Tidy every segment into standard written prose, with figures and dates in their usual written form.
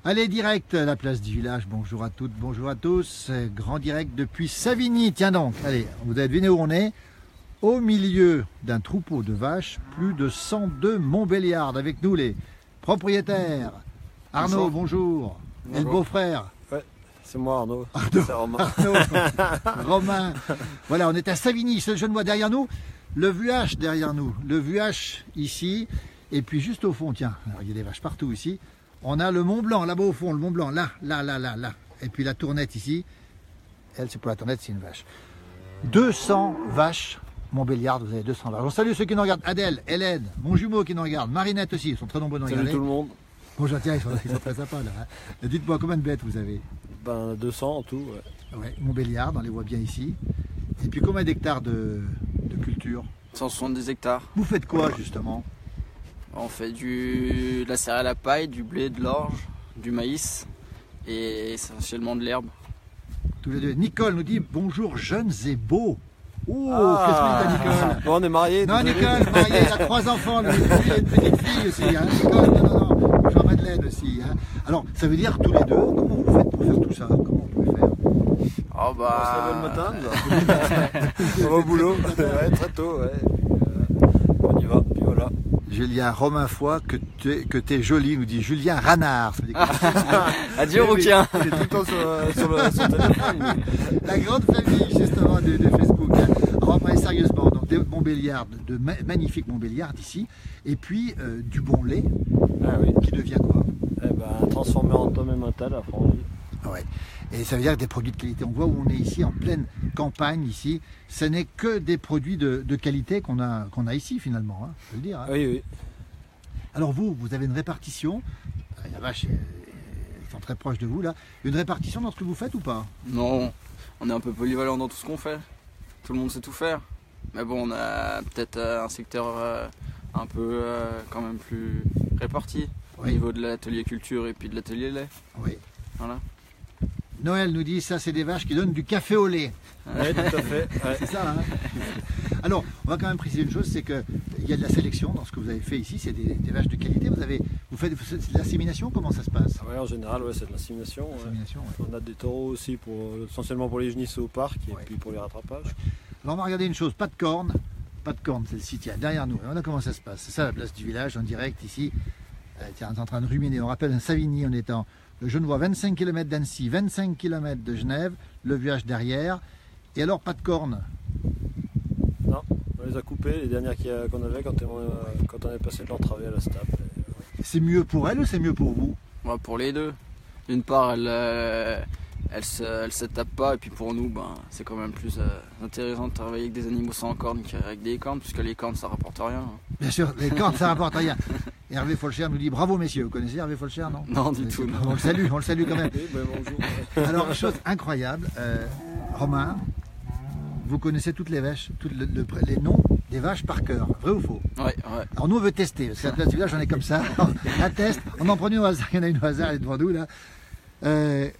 Allez, direct, la place du village. Bonjour à toutes, bonjour à tous. Grand direct depuis Savigny. Tiens donc, allez, vous avez deviné où on est. Au milieu d'un troupeau de vaches, plus de 102 Montbéliardes. Avec nous, les propriétaires. Arnaud, bonjour. Et le beau-frère. Ouais, c'est moi Arnaud. C'est Romain. Romain. Voilà, on est à Savigny, c'est le Genevois derrière nous. Le Vuache derrière nous. Le Vuache ici. Et puis juste au fond, tiens, alors, il y a des vaches partout ici. On a le Mont Blanc, là-bas au fond, le Mont Blanc, là. Et puis la tournette ici. Elle, c'est pour la tournette, c'est une vache. 200 vaches Montbéliardes, vous avez 200 vaches. On salue ceux qui nous regardent. Adèle, Hélène, mon jumeau qui nous regarde, Marinette aussi, ils sont très nombreux à nous regarder. Salut tout le monde. Bonjour, tiens, ils sont très sympas là. Hein. Dites-moi, combien de bêtes vous avez? 200 en tout. Ouais, Montbéliardes, on les voit bien ici. Et puis combien d'hectares de culture? 170 hectares. Vous faites quoi justement? On fait de la céréale à paille, du blé, de l'orge, du maïs et essentiellement de l'herbe. Tous les deux. Nicole nous dit bonjour jeunes et beaux. Oh, Ah. qu'est-ce que dit Nicole? Bon, on est mariés. Non, désolé. Nicole, mariée, il a 3 enfants, lui, il a une petite fille aussi. Hein. Nicole, non. Bonjour Madeleine aussi. Hein. Alors, ça veut dire tous les deux, comment vous faites pour faire tout ça? Comment vous pouvez faire? Oh On se lève le matin, on va au boulot, ouais, très tôt, ouais. On y va, puis voilà. Julien Romain Foy, que t'es joli, nous dit Julien Ranard. Ça veut dire que- Adieu rouquin. Il est tout le temps sur téléphone. La grande famille justement de Facebook. Hein. On va parler sérieusement. Donc des Montbéliardes, de magnifiques Montbéliardes ici, et puis du bon lait Ah oui. qui devient quoi? Eh ben, transformé en tome et mental à Frangy. Ouais. Et ça veut dire des produits de qualité. On voit où on est ici, en pleine campagne ici. Ce n'est que des produits de qualité qu'on a ici finalement, hein, je peux le dire. Hein. Oui. Alors vous avez une répartition. La vache, ils sont très proches de vous là. Une répartition dans ce que vous faites ou pas? Non, on est un peu polyvalent dans tout ce qu'on fait. Tout le monde sait tout faire. Mais bon, on a peut-être un secteur un peu quand même plus réparti au niveau de l'atelier culture et puis de l'atelier lait. Oui. Voilà. Noël nous dit ça c'est des vaches qui donnent du café au lait. Oui, tout à fait. Ouais. C'est ça. Hein. Alors, on va quand même préciser une chose, c'est qu'il y a de la sélection dans ce que vous avez fait ici. C'est des vaches de qualité. Vous faites de l'insémination. Comment ça se passe? Ouais, en général, ouais, c'est de l'insémination. Ouais. L'insémination, ouais. On a des taureaux aussi, essentiellement pour les génisses au parc et Ouais. puis pour les rattrapages. Alors, on va regarder une chose. Pas de corne. Pas de corne, celle-ci, tiens, derrière nous. Voilà comment ça se passe. C'est ça la place du village en direct ici. Tiens, on est en train de ruminer. On rappelle un Savigny, on est en le Genevois, 25 km d'Annecy, 25 km de Genève, le Vuache derrière. Et alors, pas de corne. Non, on les a coupées, les dernières qu'on avait quand on est passé de l'entravé à la STAP. C'est mieux pour elle ou c'est mieux pour vous? Ouais, pour les deux. D'une part, elle se tape pas et puis pour nous, c'est quand même plus intéressant de travailler avec des animaux sans cornes qu'avec des cornes, puisque les cornes ça rapporte rien. Bien sûr, les cornes ça rapporte rien. Hervé Folcher nous dit bravo messieurs. Vous connaissez Hervé Folcher, non? Non, du tout. On le salue quand même. Oui, bonjour. Alors, chose incroyable, Romain, vous connaissez toutes les vaches, les noms des vaches par cœur, vrai ou faux? Ouais. Alors nous on veut tester, parce qu'à la place du village j'en ai comme ça, on teste, on en prend une au hasard, il y en a une au hasard, elle est devant nous là.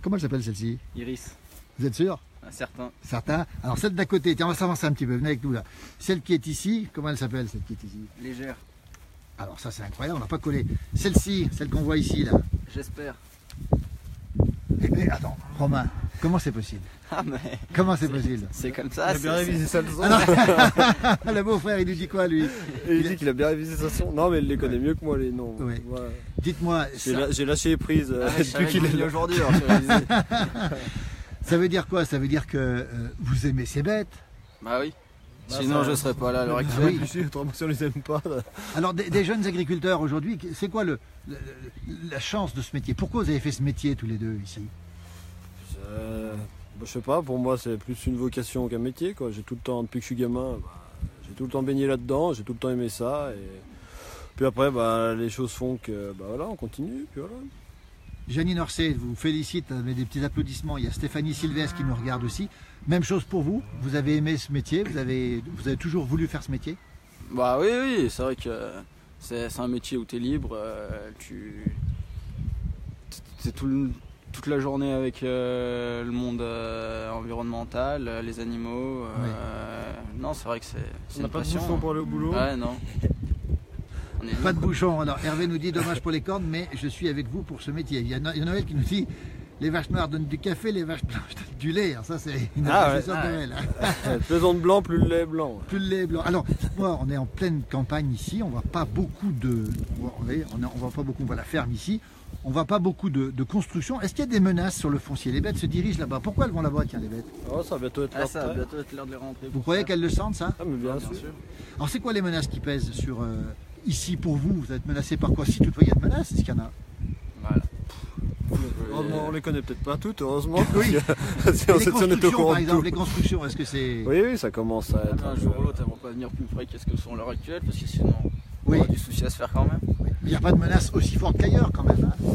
Comment elle s'appelle celle-ci? Iris, Vous êtes sûr? certain. Certains. Alors celle d'à côté, tiens on va s'avancer un petit peu, venez avec nous là. Celle qui est ici, comment elle s'appelle celle qui est ici? Légère. Alors ça c'est incroyable, on n'a pas collé. Celle-ci, celle qu'on voit ici là. J'espère. Mais attends, Romain, comment c'est possible? Ah mais Comment c'est possible? c'est comme ça. Il a bien révisé sa leçon. Le beau-frère il nous dit quoi lui? Il dit qu'il a bien révisé sa leçon. Non, mais il les connaît mieux que moi, les noms. Oui. Ouais. Dites-moi, J'ai lâché prise depuis qu'il est là. aujourd'hui. Alors, j'ai révisé. ça veut dire quoi? Ça veut dire que vous aimez ces bêtes? Bah oui. Bah, Sinon ça- je serais pas là à l'heure Ah actuelle. oui. Si, autrement, si on les aime pas. Là. Alors, des jeunes agriculteurs aujourd'hui, c'est quoi la chance de ce métier? Pourquoi vous avez fait ce métier tous les deux ici? Je sais pas, pour moi c'est plus une vocation qu'un métier. Quoi. J'ai tout le temps, depuis que je suis gamin, j'ai tout le temps baigné là-dedans, j'ai tout le temps aimé ça. Et puis après, les choses font que voilà, on continue. Puis voilà. Janine Orsay vous félicite avec des petits applaudissements. Il y a Stéphanie Sylvestre qui nous regarde aussi. Même chose pour vous, vous avez aimé ce métier, vous avez toujours voulu faire ce métier? Bah oui, c'est vrai que c'est un métier où tu es libre, c'est toute la journée avec le monde environnemental, les animaux. Non, c'est vrai que c'est On une n'a pas de passion. bouchon pour aller au boulot. Ouais, non. On est Pas de bouchon. Alors Hervé nous dit dommage pour les cornes, mais je suis avec vous pour ce métier. Il y a Noël qui nous dit les vaches noires donnent du café, les vaches blanches donnent du lait. Alors ça c'est une professeur de Noël. Plus on de blanc, plus le lait est blanc. Plus le lait est blanc. Alors moi on est en pleine campagne ici, on voit pas beaucoup de. On voit pas beaucoup, on voit la ferme ici. On voit pas beaucoup de construction. Est-ce qu'il y a des menaces sur le foncier? Les bêtes se dirigent là-bas. Pourquoi elles vont là-bas, tiens, les bêtes? Oh, ça va bientôt être l'heure. ça va bientôt être l'heure de les rentrer. Vous croyez qu'elles le sentent, ça? Ah, mais bien sûr. Alors c'est quoi les menaces qui pèsent sur ici pour vous? Vous êtes menacé par quoi? Si toutefois il y a de menaces, est-ce qu'il y en a? Voilà. On les connaît peut-être pas toutes, heureusement. Oui. Si on Les est au constructions, courant par de exemple, tout. les constructions, est-ce que c'est... Oui, ça commence à être. Un jour ou l'autre, elles vont pas venir plus près qu'est-ce que sont l'heure actuelle, parce que sinon, Oui. on a du souci à se faire quand même. Il n'y a pas de menace aussi forte qu'ailleurs quand même. Hein.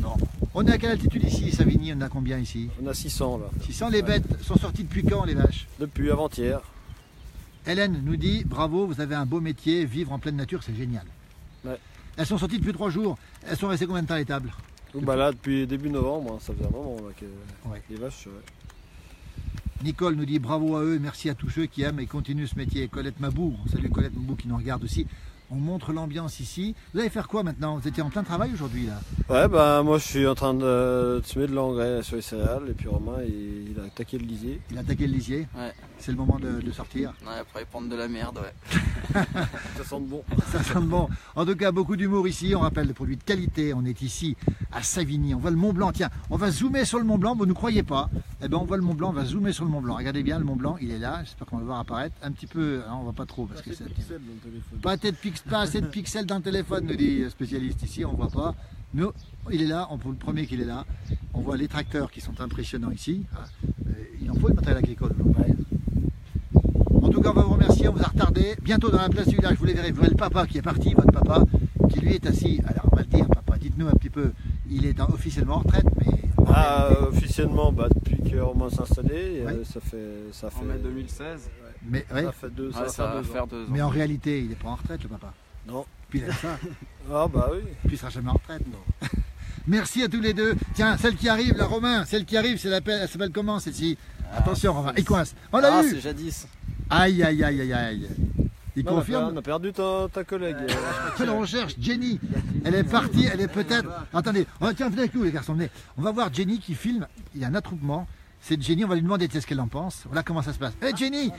Non. On est à quelle altitude ici, Savigny? On a combien ici? On a 600 là. 600. Les bêtes sont sorties depuis quand, les vaches? Depuis avant-hier. Hélène nous dit bravo, vous avez un beau métier, vivre en pleine nature, c'est génial. Ouais. Elles sont sorties depuis 3 jours. Elles sont restées combien de temps à l'étable? Bah là, depuis début novembre, ça faisait un moment là, que Ouais. les vaches. Nicole nous dit bravo à eux, merci à tous ceux qui aiment et continuent ce métier. Colette Mabou, on salue Colette Mabou qui nous regarde aussi. On montre l'ambiance ici. Vous allez faire quoi maintenant? Vous étiez en plein travail aujourd'hui là? Ouais, bah moi je suis en train de semer de l'engrais sur les céréales et puis Romain il a attaqué le lisier. Il a attaqué le lisier. Ouais. C'est le moment de sortir. Ouais, après prendre de la merde, ouais. Ça sent bon. Ça sent bon. En tout cas, beaucoup d'humour ici. On rappelle le produit de qualité. On est ici à Savigny. On voit le Mont Blanc. Tiens, on va zoomer sur le Mont Blanc. Vous ne croyez pas? Eh bien, on voit le Mont Blanc. On va zoomer sur le Mont Blanc. Regardez bien, le Mont Blanc, il est là. J'espère qu'on va le voir apparaître. Un petit peu. Hein, on va pas trop parce que c'est. Pas assez de pixels dans le téléphone, nous dit le spécialiste ici. On voit pas. Mais il est là. On peut le premier qu'il est là. On voit les tracteurs qui sont impressionnants ici. Il en faut le matériel agricole. En tout cas, on va vous remercier, on vous a retardé. Bientôt dans la place du village, vous les verrez. Vous voyez le papa qui est parti, votre papa, qui lui est assis. Alors, on va le dire, papa, dites-nous un petit peu. Il est officiellement en retraite, mais. Officiellement, depuis que Romain s'est installé, Ouais. ça fait. En mai 2016. Mais, ouais. Ça fait deux, Ouais, ça va faire 2 ans. Mais en réalité, il n'est pas en retraite, le papa. Non. Puis il aime ça. Ah bah oui. Puis il sera jamais en retraite. Non. Merci à tous les deux. Tiens, celle qui arrive, la Romain, celle qui arrive, elle s'appelle comment celle-ci? Attention, Romain, il coince. On l'a eu. C'est jadis. Aïe, aïe, aïe, aïe, aïe. Il Non, confirme. on a perdu ta collègue. Alors on cherche Jenny. Elle est partie, elle est peut-être. Attendez, tiens, venez avec nous les garçons, venez. On va voir Jenny qui filme. Il y a un attroupement. C'est Jenny, on va lui demander ce qu'elle en pense. Voilà comment ça se passe. Hé Jenny,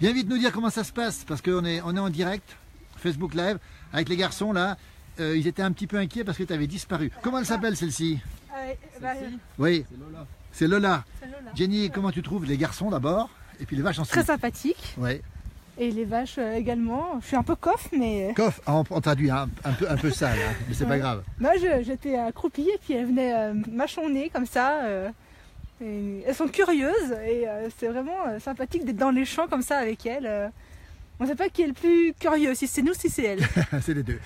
viens vite nous dire comment ça se passe. Parce qu'on est en direct, Facebook Live, avec les garçons là. Ils étaient un petit peu inquiets parce que tu avais disparu. Comment elle s'appelle celle-ci? Oui, c'est Lola. Jenny, comment tu trouves les garçons d'abord? Et puis les vaches ensuite. Très sympathique. Ouais. Et les vaches également. Je suis un peu coff, mais Coff, on traduit un peu sale, hein, mais c'est pas Ouais. grave. moi j'étais accroupie et puis elles venaient mâchonner comme ça. Et elles sont curieuses et c'est vraiment sympathique d'être dans les champs comme ça avec elles. On ne sait pas qui est le plus curieux, si c'est nous, si c'est elles. C'est les deux.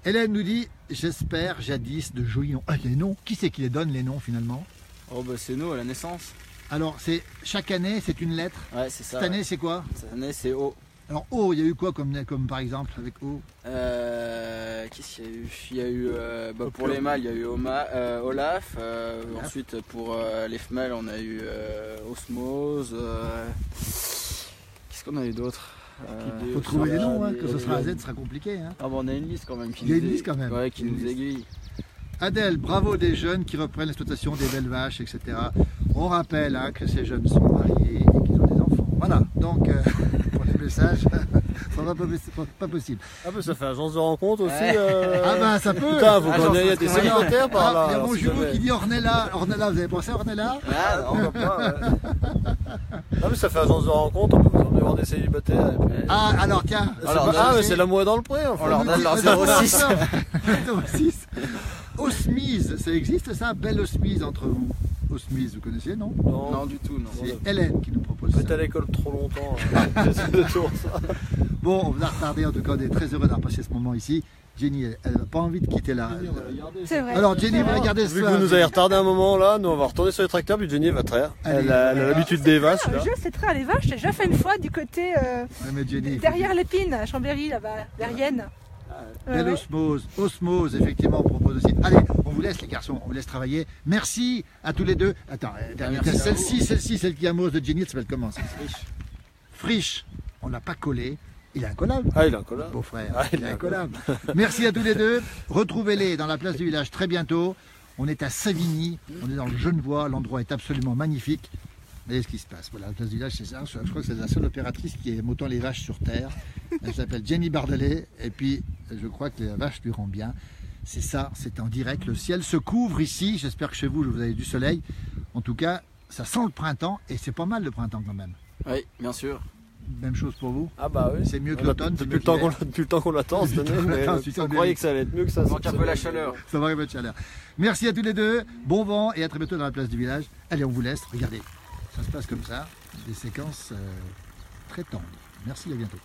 Hélène nous dit j'espère jadis de jolis noms. Ah, les noms. Qui c'est qui les donne les noms finalement? Oh bah c'est nous à la naissance. Alors c'est chaque année c'est une lettre. Ouais, c'est ça. Cette année c'est quoi? Cette année c'est O. Alors O, il y a eu quoi comme par exemple avec O? Qu'est-ce qu'il y a eu? Il y a eu pour les mâles, il y a eu Olaf. Ensuite pour les femelles, on a eu Osmose. Qu'est-ce qu'on a eu d'autre? Faut trouver les noms, hein, que ce sera à Z, ce sera compliqué. Hein. Ah bon, on a une liste quand même. Il y a une liste quand même. Ouais, qui Il y a une nous liste. aiguille. Adèle, bravo des jeunes qui reprennent l'exploitation des belles vaches, etc. On rappelle hein, que ces jeunes sont mariés et qu'ils ont des enfants. Voilà, donc pour les messages, ça va pas possible. Ah bah ça fait agence de rencontre aussi. Ouais. Ah ben ça peut. Putain, vous Agence connaissez, il y a de des rencontre. célibataires par là. Il y a alors, mon si jumeau jamais. qui dit Ornella. Ornella, vous avez pensé à Ornella? Ah non. Pourquoi pas, ouais. Ah mais ça fait agence de rencontre, on peut vous emmener voir des célibataires. Et puis... Ah alors tiens. Alors, mais c'est l'amour dans le pré. Enfin. On leur donne leur 06. 06. Osmise, ça existe ça? Belle osmise entre vous. Osmise, vous connaissez, non? Non, du tout, non. C'est Hélène qui nous propose Vous êtes ça. à l'école trop longtemps. Hein. C'est toujours ça. Bon, on vous a retardé, en tout cas, on est très heureux d'avoir passé ce moment ici. Jenny, elle n'a pas envie de quitter la... C'est vrai. Alors Jenny, vous regardez Vu ça. que vous nous avez retardé un moment là, nous on va retourner sur les tracteurs, puis Jenny va traire. Allez. Elle a l'habitude des vaches là. Je sais traire les vaches, j'ai déjà fait une fois du côté Ouais, mais Jenny, derrière l'épine, à Chambéry, là-bas, l'Arienne. Belle osmose. Osmose, effectivement, on propose aussi. Allez, on vous laisse les garçons, on vous laisse travailler. Merci à tous les deux. Attends, Merci à celle-ci, celle qui amose de Jenny, elle s'appelle comment ça? Friche. On l'a pas collé. Il est incollable. Ah, il est incollable. Beau frère, Ah, il est incollable. Merci à tous les deux. Retrouvez-les dans la place du village très bientôt. On est à Savigny, on est dans le Genevois, l'endroit est absolument magnifique. Voyez ce qui se passe. Voilà, la place du village, c'est ça. Je crois que c'est la seule opératrice qui aime autant les vaches sur terre. Elle s'appelle Jenny Bardelet. Et puis, je crois que les vaches lui rendent bien. C'est ça, c'est en direct. Le ciel se couvre ici. J'espère que chez vous, vous avez du soleil. En tout cas, ça sent le printemps. Et c'est pas mal le printemps quand même. Oui, bien sûr. Même chose pour vous. Ah bah oui. C'est mieux que l'automne. Depuis le temps qu'on l'attend cette année, mais on croyait que ça allait être mieux que ça. Il manque un peu la chaleur. Ça va arriver de chaleur. Merci à tous les deux. Bon vent et à très bientôt dans la place du village. Allez, on vous laisse. Regardez. Ça se passe comme ça, des séquences très tendues. Merci, à bientôt.